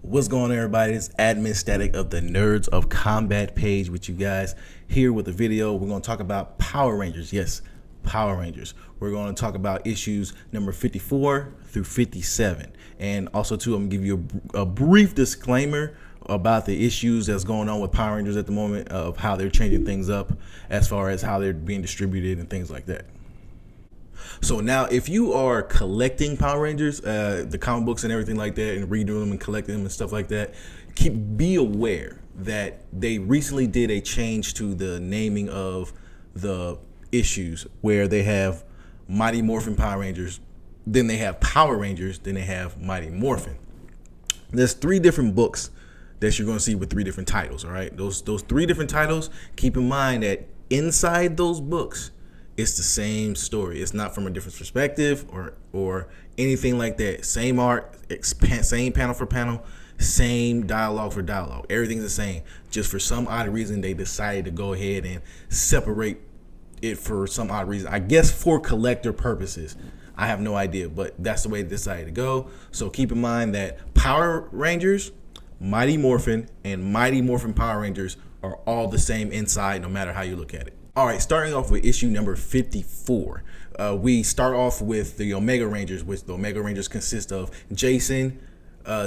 What's going on, everybody? It's Admin Static of the Nerds of Combat page with you guys here with the video. We're going to talk about Power Rangers. Yes, Power Rangers. We're going to talk about issues number 54 through 57. And also, too, I'm going to give you a brief disclaimer about the issues that's going on with Power Rangers at the moment, of how they're changing things up as far as how they're being distributed and things like that. So now, if you are collecting Power Rangers, the comic books and everything like that, and reading them and collecting them and stuff like that, be aware that they recently did a change to the naming of the issues, where they have Mighty Morphin Power Rangers, then they have Power Rangers, then they have Mighty Morphin. There's 3 different books that you're going to see with 3 different titles. All right, those 3 different titles. Keep in mind that inside those books, it's the same story. It's not from a different perspective or anything like that. Same art, same panel for panel, same dialogue for dialogue. Everything's the same. Just for some odd reason, they decided to go ahead and separate it for some odd reason. I guess for collector purposes. I have no idea, but that's the way they decided to go. So keep in mind that Power Rangers, Mighty Morphin, and Mighty Morphin Power Rangers are all the same inside, no matter how you look at it. All right, starting off with issue number 54. We start off with the Omega Rangers, which the Omega Rangers consist of Jason,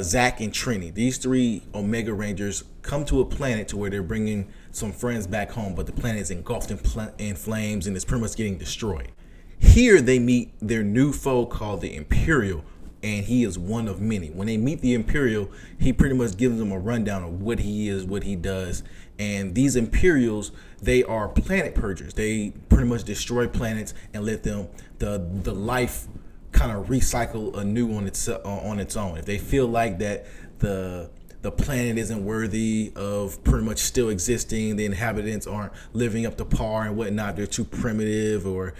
Zach, and Trini. These 3 Omega Rangers come to a planet to where they're bringing some friends back home, but the planet is engulfed in flames and is pretty much getting destroyed. Here they meet their new foe called the Imperial, and he is one of many. When they meet the Imperial, he pretty much gives them a rundown of what he is, what he does. And these Imperials, they are planet purgers. They pretty much destroy planets and let them the life kind of recycle anew on its own. If they feel like that the planet isn't worthy of pretty much still existing, the inhabitants aren't living up to par and whatnot, they're too primitive, or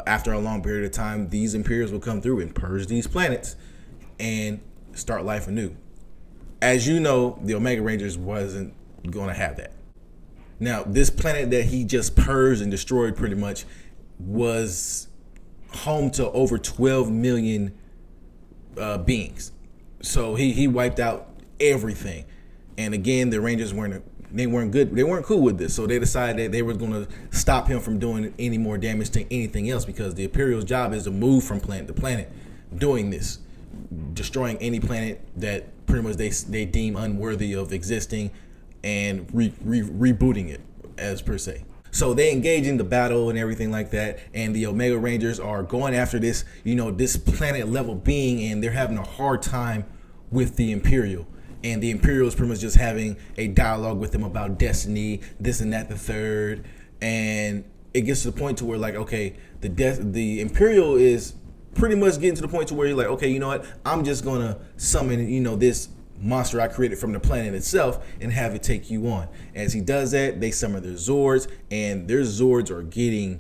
after a long period of time, these Imperials will come through and purge these planets and start life anew. As you know, the Omega Rangers wasn't going to have that. Now, this planet that he just purged and destroyed pretty much was home to over 12 million beings. So he wiped out everything. And again, the Rangers weren't good. They weren't cool with this. So they decided that they were going to stop him from doing any more damage to anything else, because the Imperial's job is to move from planet to planet doing this, destroying any planet that pretty much they deem unworthy of existing, and rebooting it as per se. So they engage in the battle and everything like that, and the Omega Rangers are going after this, this planet level being, and they're having a hard time with the Imperial. And the Imperial is pretty much just having a dialogue with them about destiny, this and that, the third. And it gets to the point to where, like, okay, the Imperial is pretty much getting to the point to where you're like, okay, you know what? I'm just gonna summon, this monster I created from the planet itself and have it take you on. As he does that, they summon their Zords, and their Zords are getting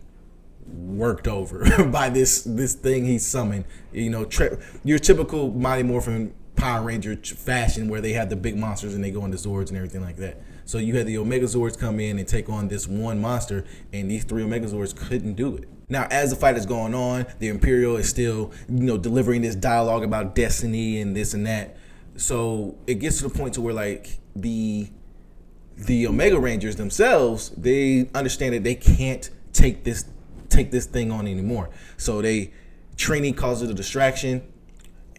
worked over by this thing he summoned. Your typical Mighty Morphin Power Ranger fashion, where they have the big monsters and they go into Zords and everything like that. So you had the Omega Zords come in and take on this one monster, and these 3 Omega Zords couldn't do it. Now, as the fight is going on, the Imperial is still, delivering this dialogue about destiny and this and that. So it gets to the point to where, like, the Omega Rangers themselves, they understand that they can't take this thing on anymore. So Trini causes a distraction,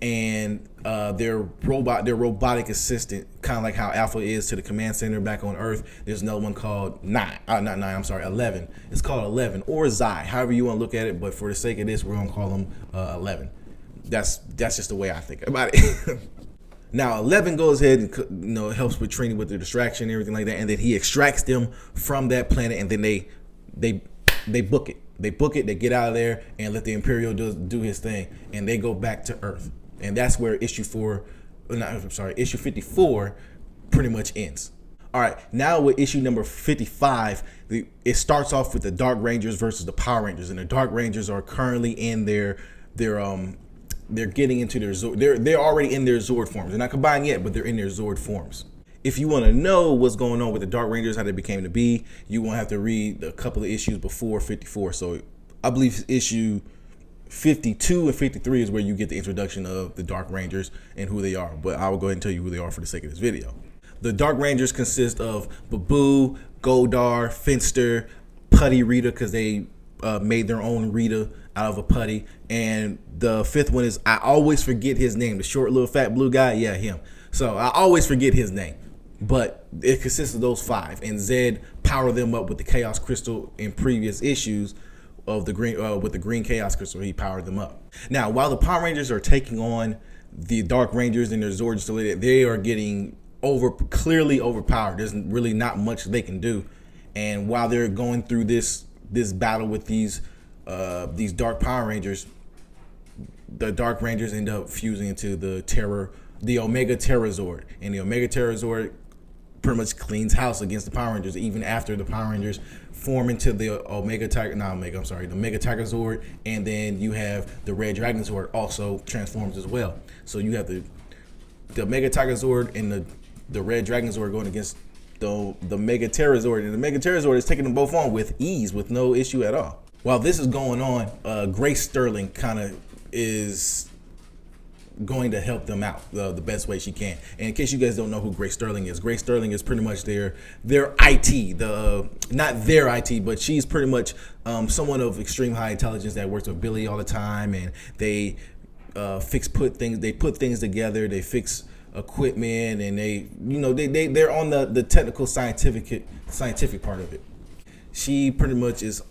and their robotic assistant, kind of like how Alpha is to the command center back on Earth. There's another one called 11. It's called 11, or Zai, however you want to look at it. But for the sake of this, we're gonna call them 11. That's just the way I think about it. Now, 11 goes ahead and helps with Trini with the distraction and everything like that, and then he extracts them from that planet, and then they book it. They book it. They get out of there and let the Imperial do his thing, and they go back to Earth. And that's where issue 54 pretty much ends. All right, now with issue number 55, it starts off with the Dark Rangers versus the Power Rangers, and the Dark Rangers are currently in they're getting into their Zord. They're already in their Zord forms. They're not combined yet, but they're in their Zord forms. If you want to know what's going on with the Dark Rangers, how they became to be, you won't have to read a couple of issues before 54. So I believe issue 52 and 53 is where you get the introduction of the Dark Rangers and who they are. But I will go ahead and tell you who they are for the sake of this video. The Dark Rangers consist of Baboo, Goldar, Finster, Putty Rita, because they made their own Rita out of a putty. And the fifth one is, I always forget his name, the short little fat blue guy. Yeah, him. So I always forget his name. But it consists of those five. And Zed powered them up with the Chaos Crystal in previous issues of the green with the green Chaos Crystal. He powered them up. Now, while the Power Rangers are taking on the Dark Rangers and their Zords, they are getting clearly overpowered. There's really not much they can do. And while they're going through this battle with these Dark Power Rangers, the Dark Rangers end up fusing into the Omega Terrazord, and the Omega Terrazord pretty much cleans house against the Power Rangers, even after the Power Rangers form into the the Mega Tiger Zord, and then you have the Red Dragon Zord also transforms as well. So you have the Mega Tiger Zord and the Red Dragon Zord going against the Mega Terrazord, and the Mega Terrazord is taking them both on with ease, with no issue at all. While this is going on, Grace Sterling kind of is going to help them out the best way she can. And in case you guys don't know who Grace Sterling is pretty much their IT, not their IT, but she's pretty much someone of extreme high intelligence that works with Billy all the time, and they put things together, they fix equipment, and they're on the technical scientific part of it. She pretty much is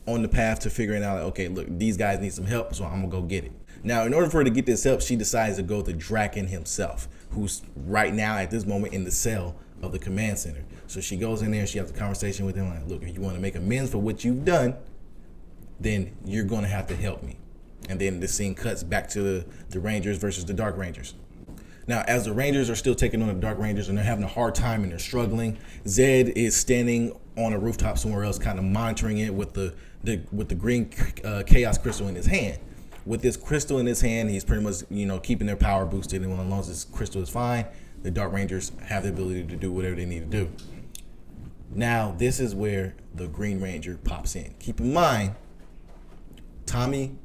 on the path to figuring out, like, okay, look, these guys need some help, so I'm gonna go get it. Now, in order for her to get this help, she decides to go to Draken himself, who's right now at this moment in the cell of the command center. So she goes in there and she has a conversation with him like, look, if you want to make amends for what you've done, then you're going to have to help me. And then the scene cuts back to the Rangers versus the Dark Rangers. Now, as the Rangers are still taking on the Dark Rangers and they're having a hard time and they're struggling, Zed is standing on a rooftop somewhere else, kind of monitoring it with the green Chaos Crystal in his hand. With this crystal in his hand, he's pretty much, keeping their power boosted. And as long as this crystal is fine, the Dark Rangers have the ability to do whatever they need to do. Now, this is where the Green Ranger pops in. Keep in mind, Tommy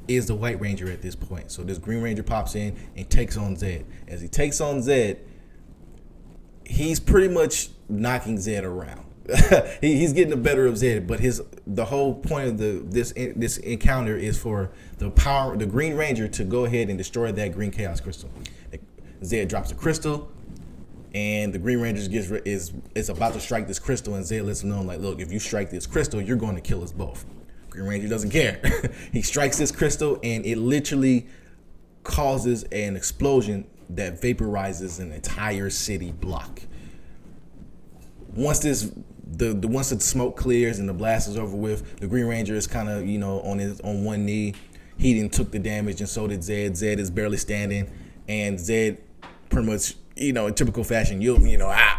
is the White Ranger at this point. So this Green Ranger pops in and takes on Zed. As he takes on Zed, he's pretty much knocking Zed around. He's getting the better of Zed, but the whole point of this encounter is for the Green Ranger to go ahead and destroy that green Chaos Crystal. Zed drops a crystal, and the Green Ranger is about to strike this crystal, and Zed lets him know, like, look, if you strike this crystal, you're going to kill us both. Green Ranger doesn't care. He strikes this crystal, and it literally causes an explosion that vaporizes an entire city block. Once the smoke clears and the blast is over with, the Green Ranger is kind of on one knee. He didn't took the damage, and so did Zed. Zed is barely standing, and Zed pretty much in typical fashion,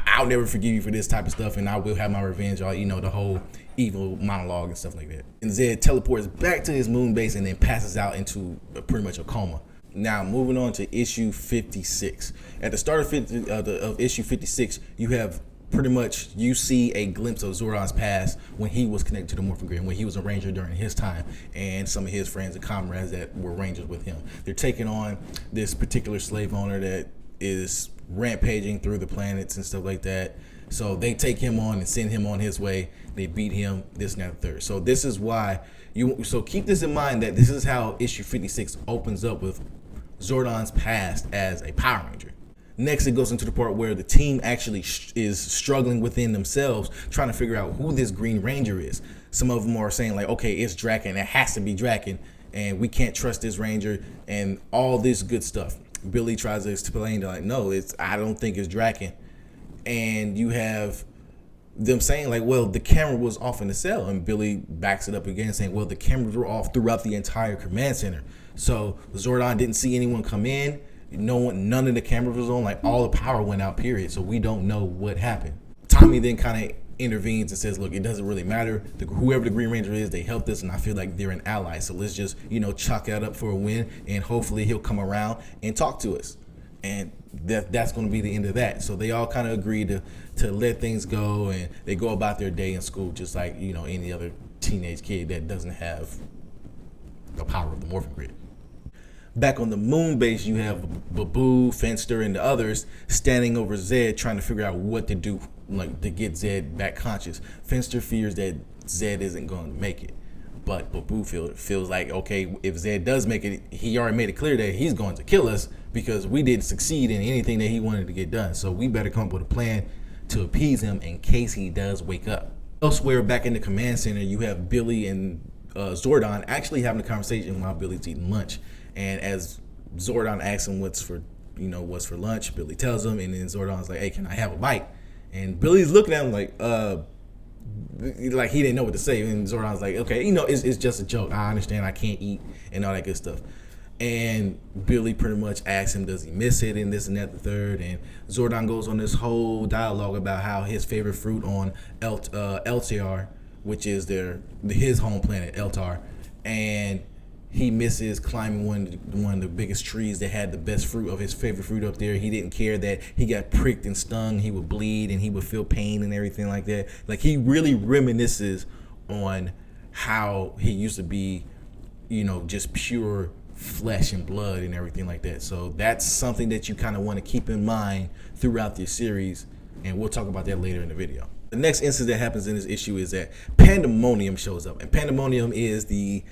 I'll never forgive you for this type of stuff, and I will have my revenge. Or the whole evil monologue and stuff like that. And Zed teleports back to his moon base and then passes out into pretty much a coma. Now, moving on to issue 56. At the start of issue 56, you see a glimpse of Zordon's past when he was connected to the Morphin Grid, when he was a Ranger during his time, and some of his friends and comrades that were Rangers with him. They're taking on this particular slave owner that is rampaging through the planets and stuff like that. So they take him on and send him on his way. They beat him, this and that, third. So this is why so keep this in mind, that this is how issue 56 opens up, with Zordon's past as a Power Ranger. Next, it goes into the part where the team actually is struggling within themselves, trying to figure out who this Green Ranger is. Some of them are saying, like, okay, it's Draken. It has to be Draken, and we can't trust this Ranger, and all this good stuff. Billy tries to explain, like, no, I don't think it's Draken. And you have them saying, like, well, the camera was off in the cell, and Billy backs it up again, saying, well, the cameras were off throughout the entire command center. So Zordon didn't see anyone come in. None of the cameras was on. Like, all the power went out, period. So we don't know what happened. Tommy then kind of intervenes and says, look, it doesn't really matter. Whoever the Green Ranger is, they helped us, and I feel like they're an ally. So let's just, chalk that up for a win, and hopefully he'll come around and talk to us. And that's going to be the end of that. So they all kind of agree to let things go, and they go about their day in school just like, any other teenage kid that doesn't have the power of the morphing grid. Back on the moon base, you have Baboo, Finster, and the others standing over Zed, trying to figure out what to do, like to get Zed back conscious. Finster fears that Zed isn't going to make it, but Baboo feels like, okay, if Zed does make it, he already made it clear that he's going to kill us because we didn't succeed in anything that he wanted to get done. So we better come up with a plan to appease him in case he does wake up. Elsewhere, back in the command center, you have Billy and Zordon actually having a conversation while Billy's eating lunch. And as Zordon asks him what's for lunch, Billy tells him, and then Zordon's like, hey, can I have a bite? And Billy's looking at him like he didn't know what to say. And Zordon's like, okay, it's just a joke. I understand I can't eat and all that good stuff. And Billy pretty much asks him, does he miss it and this and that, the third. And Zordon goes on this whole dialogue about how his favorite fruit on Eltar, which is his home planet, Eltar, and he misses climbing one of the biggest trees that had the best fruit of his favorite fruit up there. He didn't care that he got pricked and stung. He would bleed and he would feel pain and everything like that. Like, he really reminisces on how he used to be, just pure flesh and blood and everything like that. So that's something that you kind of want to keep in mind throughout this series, and we'll talk about that later in the video. The next instance that happens in this issue is that Pandemonium shows up, and Pandemonium is the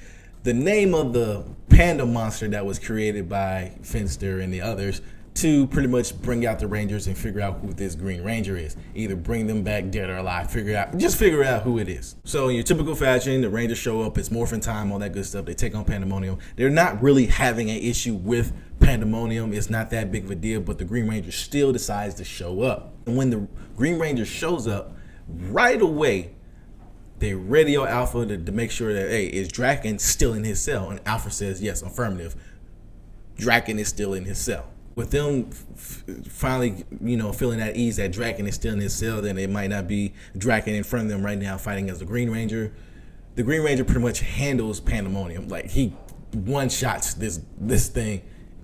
name of the panda monster that was created by Finster and the others to pretty much bring out the Rangers and figure out who this Green Ranger is. Either bring them back dead or alive, figure out who it is. So in your typical fashion, the Rangers show up, it's morphin' time, all that good stuff. They take on Pandemonium. They're not really having an issue with Pandemonium. It's not that big of a deal, but the Green Ranger still decides to show up. And when the Green Ranger shows up, right away, they radio Alpha to make sure that, hey, is Draken still in his cell? And Alpha says, yes, affirmative. Draken is still in his cell. With them finally, feeling at ease that Draken is still in his cell, then it might not be Draken in front of them right now fighting as the Green Ranger. The Green Ranger pretty much handles Pandemonium. Like, he one-shots this thing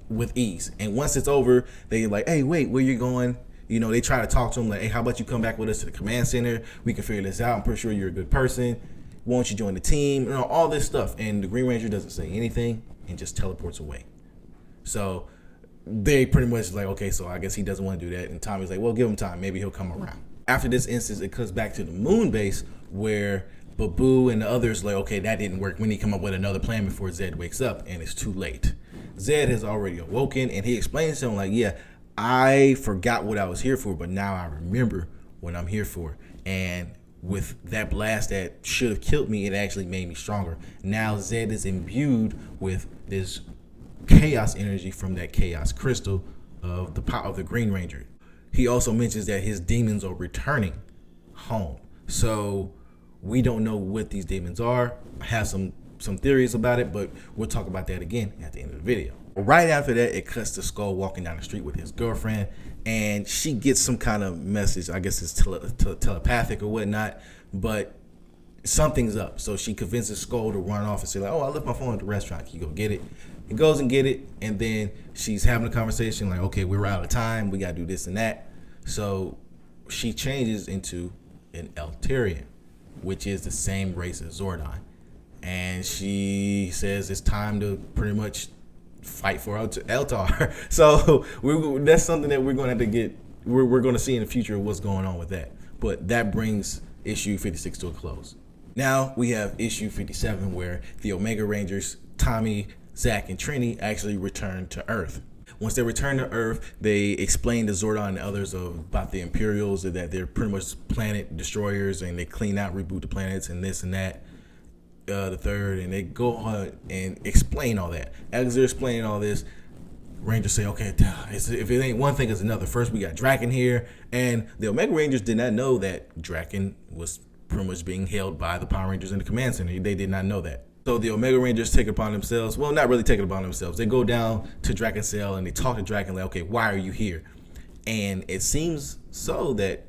with ease. And once it's over, they're like, hey, wait, where you going? They try to talk to him like, hey, how about you come back with us to the command center? We can figure this out. I'm pretty sure you're a good person. Why don't you join the team? All this stuff. And the Green Ranger doesn't say anything and just teleports away. So they pretty much like, okay, so I guess he doesn't want to do that. And Tommy's like, well, give him time. Maybe he'll come around. After this instance, it comes back to the moon base where Baboo and the others like, okay, that didn't work. We need to come up with another plan before Zed wakes up, and it's too late. Zed has already awoken, and he explains to him like, yeah, I forgot what I was here for, but now I remember what I'm here for. And with that blast that should have killed me, it actually made me stronger. Now Zed is imbued with this chaos energy from that chaos crystal of the power of the Green Ranger. He also mentions that his demons are returning home. So we don't know what these demons are. I have some theories about it, but we'll talk about that again at the end of the video. Right after that, it cuts to Skull walking down the street with his girlfriend, and she gets some kind of message. I guess it's telepathic or whatnot, but something's up. So she convinces Skull to run off and say like, oh, I left my phone at the restaurant. Can you go get it? He goes and get it, and then she's having a conversation like, okay, we're out of time. We got to do this and that. So she changes into an Eltarian, which is the same race as Zordon. And she says it's time to pretty much fight for Eltar. So that's something that we're going to have to get. We're going to see in the future what's going on with that. But that brings issue 56 to a close. Now we have issue 57 where the Omega Rangers, Tommy, Zach, and Trini actually return to Earth. Once they return to Earth, they explain to Zordon and others about the Imperials, that they're pretty much planet destroyers and they clean out, reboot the planets and this and that. The third, and they go on and explain all that. As they're explaining all this, Rangers say, okay, if it ain't one thing, it's another. First, we got Draken here, and the Omega Rangers did not know that Draken was pretty much being held by the Power Rangers in the command center. They did not know that. So the Omega Rangers take it upon themselves, well, not really take it upon themselves. They go down to Draken's cell and they talk to Draken like, okay, why are you here? And it seems so that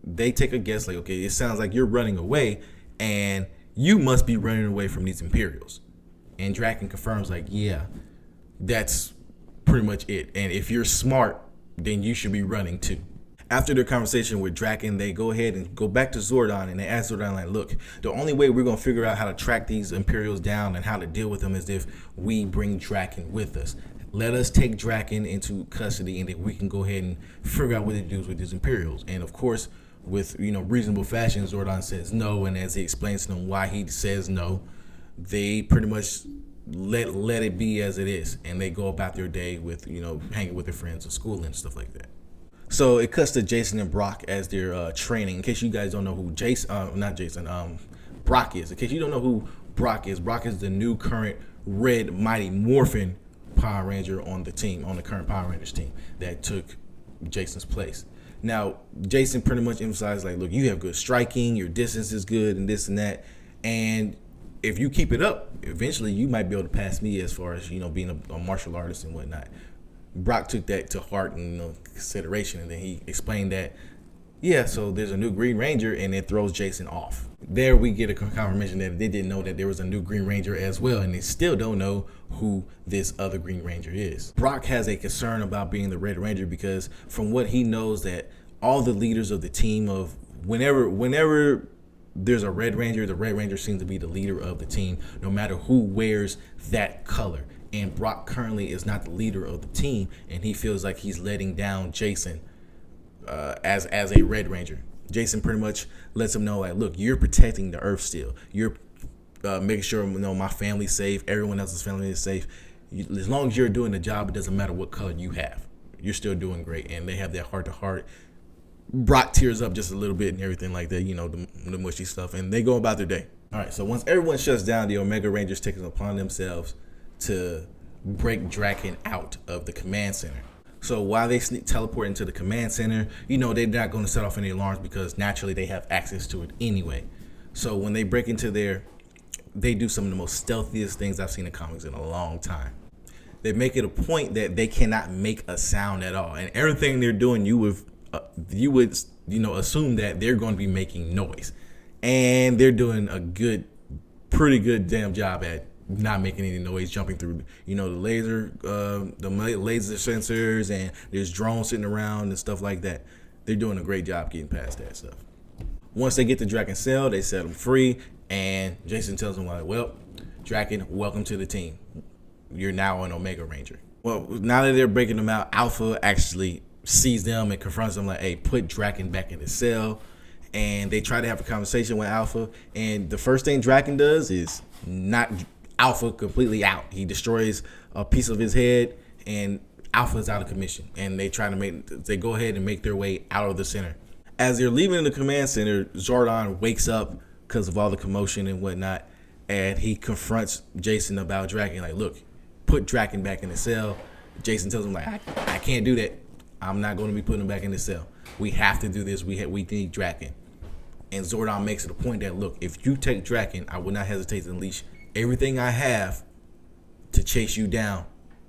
they take a guess like, okay, it sounds like you're running away, and you must be running away from these Imperials. And Draken confirms like, yeah, that's pretty much it. And if you're smart, then you should be running too. After their conversation with Draken, they go ahead and go back to Zordon, and they ask Zordon, like, look, the only way we're going to figure out how to track these Imperials down and how to deal with them is if we bring Draken with us. Let us take Draken into custody, and then we can go ahead and figure out what to do with these Imperials. And of course, with reasonable fashion, Zordon says no, and as he explains to them why he says no, they pretty much let it be as it is, and they go about their day with hanging with their friends at school and stuff like that. So it cuts to Jacen and Brock as they're training. In case you guys don't know who Brock is. In case you don't know who Brock is the new current Red Mighty Morphin Power Ranger on the team, on the current Power Rangers team that took Jacen's place. Now, Jacen pretty much emphasized, like, look, you have good striking, your distance is good, and this and that, and if you keep it up, eventually you might be able to pass me as far as being a martial artist and whatnot. Brock took that to heart and consideration, and then he explained that, yeah, so there's a new Green Ranger, and it throws Jacen off. There we get a confirmation that they didn't know that there was a new Green Ranger as well, and they still don't know who this other Green Ranger is. Brock has a concern about being the Red Ranger because from what he knows, that all the leaders of the team, of whenever there's a Red Ranger, the Red Ranger seems to be the leader of the team, no matter who wears that color. And Brock currently is not the leader of the team, and he feels like he's letting down Jacen as a Red Ranger. Jacen pretty much lets him know, like, look, you're protecting the Earth still. You're making sure my family's safe, everyone else's family is safe. As long as you're doing the job, it doesn't matter what color you have. You're still doing great. And they have that heart-to-heart. Brock tears up just a little bit and everything like that, the mushy stuff, and they go about their day. All right, so once everyone shuts down, the Omega Rangers take it upon themselves to break Draken out of the command center. So while they teleport into the command center, they're not going to set off any alarms because naturally they have access to it anyway. So when they break into there, they do some of the most stealthiest things I've seen in comics in a long time. They make it a point that they cannot make a sound at all, and everything they're doing, you would assume that they're going to be making noise, and they're doing a pretty good damn job at not making any noise, jumping through the laser sensors, and there's drones sitting around and stuff like that. They're doing a great job getting past that stuff. Once they get to Draken's cell, they set him free, and Jacen tells him, like, well, Draken, welcome to the team. You're now an Omega Ranger. Well, now that they're breaking them out, Alpha actually sees them and confronts them, like, hey, put Draken back in his cell. And they try to have a conversation with Alpha, and the first thing Draken does is knock Alpha completely out. He destroys a piece of his head, and Alpha's out of commission. And they go ahead and make their way out of the center. As they're leaving the command center, Zordon wakes up because of all the commotion and whatnot, and he confronts Jacen about Draken, like, look, put Draken back in the cell. Jacen tells him, like, I can't do that. I'm not going to be putting him back in the cell. We have to do this. We need Draken. And Zordon makes it a point that, look, if you take Draken, I will not hesitate to unleash everything I have to chase you down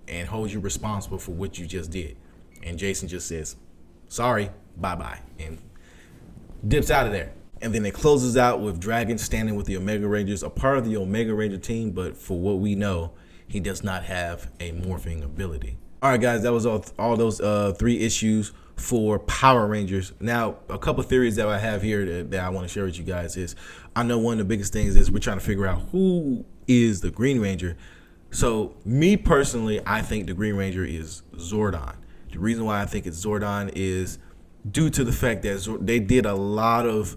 and hold you responsible for what you just did. And Jacen just says, sorry, bye-bye, and dips out of there. And then it closes out with Draken standing with the Omega Rangers, a part of the Omega Ranger team, but for what we know, he does not have a morphing ability. All right, guys, that was all those 3 issues for Power Rangers. Now, a couple theories that I have here that I want to share with you guys is, I know one of the biggest things is we're trying to figure out who is the Green Ranger. So me personally, I think the Green Ranger is Zordon. The reason why I think it's Zordon is due to the fact that they did a lot of,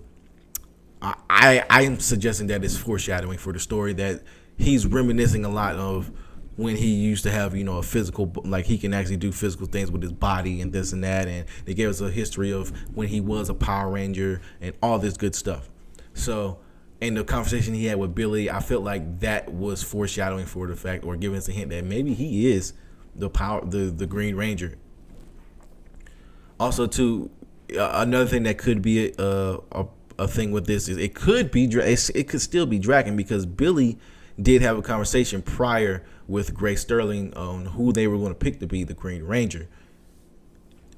I am suggesting that it's foreshadowing for the story, that he's reminiscing a lot of when he used to have, a physical, like he can actually do physical things with his body and this and that. And they gave us a history of when he was a Power Ranger and all this good stuff. So in the conversation he had with Billy, I felt like that was foreshadowing for the fact, or giving us a hint that maybe he is the Green Ranger. Also, too, another thing that could be a thing with this is it could still be Draken, because Billy did have a conversation prior with Grace Sterling on who they were going to pick to be the Green Ranger,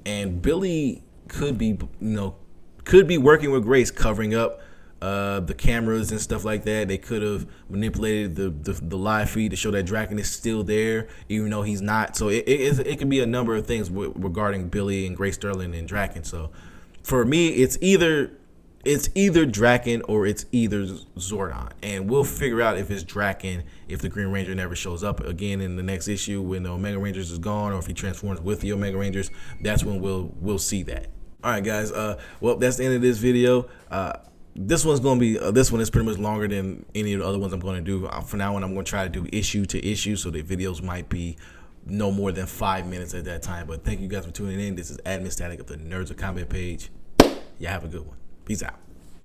and Billy could be working with Grace, covering up the cameras and stuff like that. They could have manipulated the live feed to show that Draken is still there, even though he's not. So it could be a number of things regarding Billy and Grace Sterling and Draken. So for me, it's either Draken or it's either Zordon, and we'll figure out if it's Draken if the Green Ranger never shows up again in the next issue when the Omega Rangers is gone, or if he transforms with the Omega Rangers. That's when we'll see that. All right, guys. Well, that's the end of this video. This one's gonna be this one is pretty much longer than any of the other ones I'm going to do. For now on, I'm going to try to do issue to issue, so the videos might be no more than 5 minutes at that time. But thank you guys for tuning in. This is Admin Static of the Nerds of Combat page. Y'all have a good one. Peace out.